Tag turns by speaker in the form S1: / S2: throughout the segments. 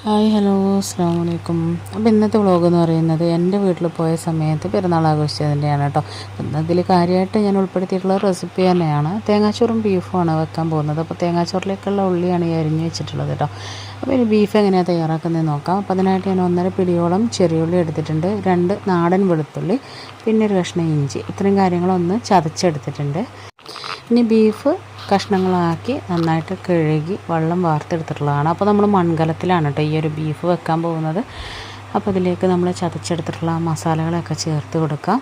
S1: Hi hello അസ്സാം വലൈക്കും. അപ്പോൾ ഇന്നത്തെ വ്ളോഗ് എന്ന് പറയുന്നത് എൻ്റെ വീട്ടിൽ പോയ സമയത്ത് പെരുന്നാൾ ആഘോഷിച്ചതിൻ്റെയാണ് കേട്ടോ. ഇതിൽ കാര്യമായിട്ട് ഞാൻ ഉൾപ്പെടുത്തിയിട്ടുള്ള റെസിപ്പി തന്നെയാണ്. തേങ്ങാച്ചോറും ബീഫുമാണ് വെക്കാൻ പോകുന്നത്. അപ്പോൾ തേങ്ങാച്ചോറിലേക്കുള്ള ഉള്ളിയാണ് ഈ അരിഞ്ഞ് വെച്ചിട്ടുള്ളത് കേട്ടോ. അപ്പോൾ ഈ ബീഫ് എങ്ങനെയാണ് തയ്യാറാക്കുന്നത് നോക്കാം. അപ്പോൾ അതിനായിട്ട് ഞാൻ 1.5 പിടിയോളം ചെറിയുള്ളി എടുത്തിട്ടുണ്ട്, 2 നാടൻ വെളുത്തുള്ളി, പിന്നെ ഒരു കഷ്ണം ഇഞ്ചി, ഇത്രയും കാര്യങ്ങളൊന്ന് ചതച്ചെടുത്തിട്ടുണ്ട്. ഇനി ബീഫ് കഷ്ണങ്ങളാക്കി നന്നായിട്ട് കഴുകി വെള്ളം വാർത്തെടുത്തിട്ടുള്ളതാണ്. അപ്പോൾ നമ്മൾ മൺകലത്തിലാണ് കേട്ടോ ഈ ഒരു ബീഫ് വെക്കാൻ പോകുന്നത്. അപ്പോൾ ഇതിലേക്ക് നമ്മൾ ചതച്ചെടുത്തിട്ടുള്ള മസാലകളൊക്കെ ചേർത്ത് കൊടുക്കാം.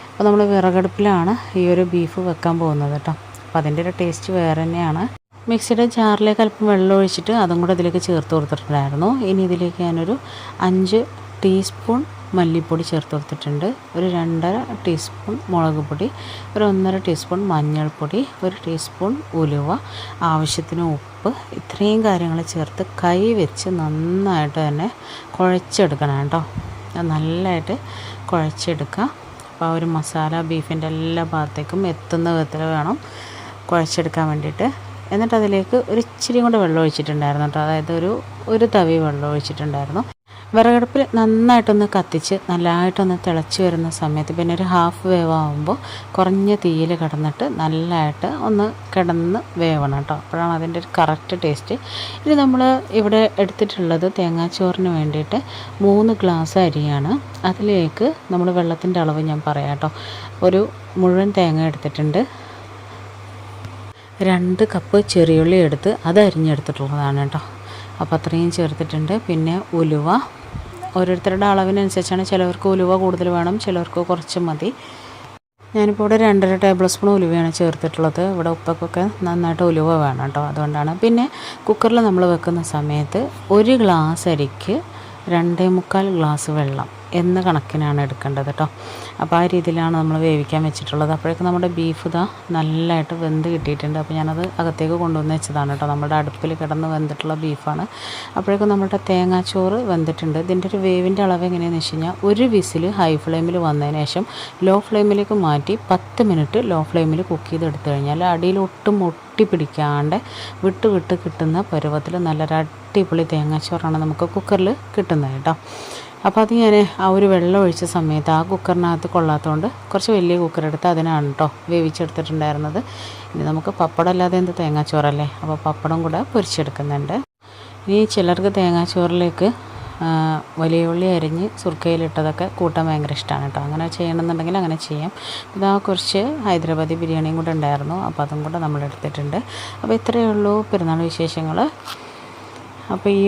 S1: അപ്പോൾ നമ്മൾ വിറകടുപ്പിലാണ് ഈ ഒരു ബീഫ് വെക്കാൻ പോകുന്നത് കേട്ടോ. അപ്പോൾ അതിൻ്റെ ഒരു ടേസ്റ്റ് വേറെ തന്നെയാണ്. മിക്സിയുടെ ജാറിലേക്ക് അല്പം വെള്ളം ഒഴിച്ചിട്ട് അതും കൂടെ ഇതിലേക്ക് ചേർത്ത് കൊടുത്തിട്ടുണ്ടായിരുന്നു. ഇനി ഇതിലേക്ക് ഞാനൊരു 5 ടീസ്പൂൺ മല്ലിപ്പൊടി ചേർത്ത് കൊടുത്തിട്ടുണ്ട്, ഒരു 2.5 ടീസ്പൂൺ മുളക് പൊടി, ഒരു 1.5 ടീസ്പൂൺ മഞ്ഞൾപ്പൊടി, 1 ടീസ്പൂൺ ഉലുവ, ആവശ്യത്തിന് ഉപ്പ്, ഇത്രയും കാര്യങ്ങൾ ചേർത്ത് കൈ വെച്ച് നന്നായിട്ട് തന്നെ കുഴച്ചെടുക്കണം കേട്ടോ. നല്ലതായിട്ട് കുഴച്ചെടുക്കുക. അപ്പോൾ ആ ഒരു മസാല ബീഫിൻ്റെ എല്ലാ ഭാഗത്തേക്കും എത്തുന്ന വിധത്തിൽ വേണം കുഴച്ചെടുക്കാൻ വേണ്ടിയിട്ട്. എന്നിട്ട് അതിലേക്ക് ഒരു ഇച്ചിരി കൂടെ വെള്ളം ഒഴിച്ചിട്ടുണ്ടായിരുന്നു കേട്ടോ. അതായത് ഒരു തവി വെള്ളം ഒഴിച്ചിട്ടുണ്ടായിരുന്നു. വിറകടുപ്പിൽ നന്നായിട്ടൊന്ന് കത്തിച്ച് നല്ലതായിട്ടൊന്ന് തിളച്ച് വരുന്ന സമയത്ത് പിന്നെ ഒരു ഹാഫ് വേവാകുമ്പോൾ കുറഞ്ഞ തീയിൽ കിടന്നിട്ട് നല്ലതായിട്ട് ഒന്ന് കിടന്ന് വേവണം കേട്ടോ. അപ്പോഴാണ് അതിൻ്റെ ഒരു കറക്റ്റ് ടേസ്റ്റ്. ഇനി നമ്മൾ ഇവിടെ എടുത്തിട്ടുള്ളത് തേങ്ങാച്ചോറിന് വേണ്ടിയിട്ട് 3 ഗ്ലാസ് അരിയാണ്. അതിലേക്ക് നമ്മൾ വെള്ളത്തിൻ്റെ അളവ് ഞാൻ പറയാം കേട്ടോ. ഒരു മുഴുവൻ തേങ്ങ എടുത്തിട്ടുണ്ട്, 2 കപ്പ് ചെറിയുള്ളി എടുത്ത് അത് അരിഞ്ഞെടുത്തിട്ടുള്ളതാണ് കേട്ടോ. അപ്പോൾ അത്രയും ചേർത്തിട്ടുണ്ട്. പിന്നെ ഉലുവ ഓരോരുത്തരുടെ അളവിനനുസരിച്ചാണ്. ചിലവർക്ക് ഉലുവ കൂടുതൽ വേണം, ചിലവർക്ക് കുറച്ച് മതി. ഞാനിപ്പോൾ ഇവിടെ 2.5 ടേബിൾ സ്പൂൺ ഉലുവയാണ് ചേർത്തിട്ടുള്ളത്. ഇവിടെ ഉപ്പക്കൊക്കെ നന്നായിട്ട് ഉലുവ വേണം കേട്ടോ, അതുകൊണ്ടാണ്. പിന്നെ കുക്കറിൽ നമ്മൾ വെക്കുന്ന സമയത്ത് 1 ഗ്ലാസ് അരിക്ക് 2.25 ഗ്ലാസ് വെള്ളം എന്ന കണക്കിനാണ് എടുക്കേണ്ടത് കേട്ടോ. അപ്പോൾ ആ രീതിയിലാണ് നമ്മൾ വേവിക്കാൻ വെച്ചിട്ടുള്ളത്. അപ്പോഴേക്കും നമ്മുടെ ബീഫ് ഇതാ നല്ലതായിട്ട് വെന്ത് കിട്ടിയിട്ടുണ്ട്. അപ്പോൾ ഞാനത് അകത്തേക്ക് കൊണ്ടുവന്ന് വെച്ചതാണ് കേട്ടോ. നമ്മുടെ അടുപ്പിൽ കിടന്ന് വെന്തിട്ടുള്ള ബീഫാണ്. അപ്പോഴേക്കും നമ്മുടെ തേങ്ങാച്ചോറ് വെന്തിട്ടുണ്ട്. ഇതിൻ്റെ ഒരു വേവിൻ്റെ അളവ് എങ്ങനെയാണെന്ന് വെച്ച് കഴിഞ്ഞാൽ 1 വിസിൽ ഹൈ ഫ്ലെയിമിൽ വന്നതിന് ശേഷം ലോ ഫ്ലെയിമിലേക്ക് മാറ്റി 10 മിനിറ്റ് ലോ ഫ്ലെയിമിൽ കുക്ക് ചെയ്തെടുത്തു കഴിഞ്ഞാൽ അടിയിൽ ഒട്ടും പിടിക്കാണ്ട് വിട്ട് കിട്ടുന്ന പരുവത്തിൽ നല്ലൊരു അടിപൊളി തേങ്ങാച്ചോറാണ് നമുക്ക് കുക്കറിൽ കിട്ടുന്നത് കേട്ടോ. അപ്പോൾ അത് ഞാൻ ആ ഒരു വെള്ളം ഒഴിച്ച സമയത്ത് ആ കുക്കറിനകത്ത് കൊള്ളാത്തതുകൊണ്ട് കുറച്ച് വലിയ കുക്കർ എടുത്ത് അതിനാണ് കേട്ടോ വേവിച്ചെടുത്തിട്ടുണ്ടായിരുന്നത്. ഇനി നമുക്ക് പപ്പടം അല്ലാതെ എന്ത് തേങ്ങാച്ചോറല്ലേ, അപ്പോൾ പപ്പടം കൂടെ പൊരിച്ചെടുക്കുന്നുണ്ട്. ഇനി ചിലർക്ക് തേങ്ങാച്ചോറിലേക്ക് വലിയ ഉള്ളി അരിഞ്ഞ് സുർക്കയിലിട്ടതൊക്കെ കൂട്ടാൻ ഭയങ്കര ഇഷ്ടമാണ് കേട്ടോ. അങ്ങനെ ചെയ്യണമെന്നുണ്ടെങ്കിൽ അങ്ങനെ ചെയ്യാം. ഇതാ കുറച്ച് ഹൈദരാബാദി ബിരിയാണിയും കൂടെ ഉണ്ടായിരുന്നു, അപ്പോൾ അതും കൂടെ നമ്മൾ എടുത്തിട്ടുണ്ട്. അപ്പോൾ ഇത്രയേ ഉള്ളൂ പെരുന്നാൾ വിശേഷങ്ങൾ. അപ്പോൾ ഈ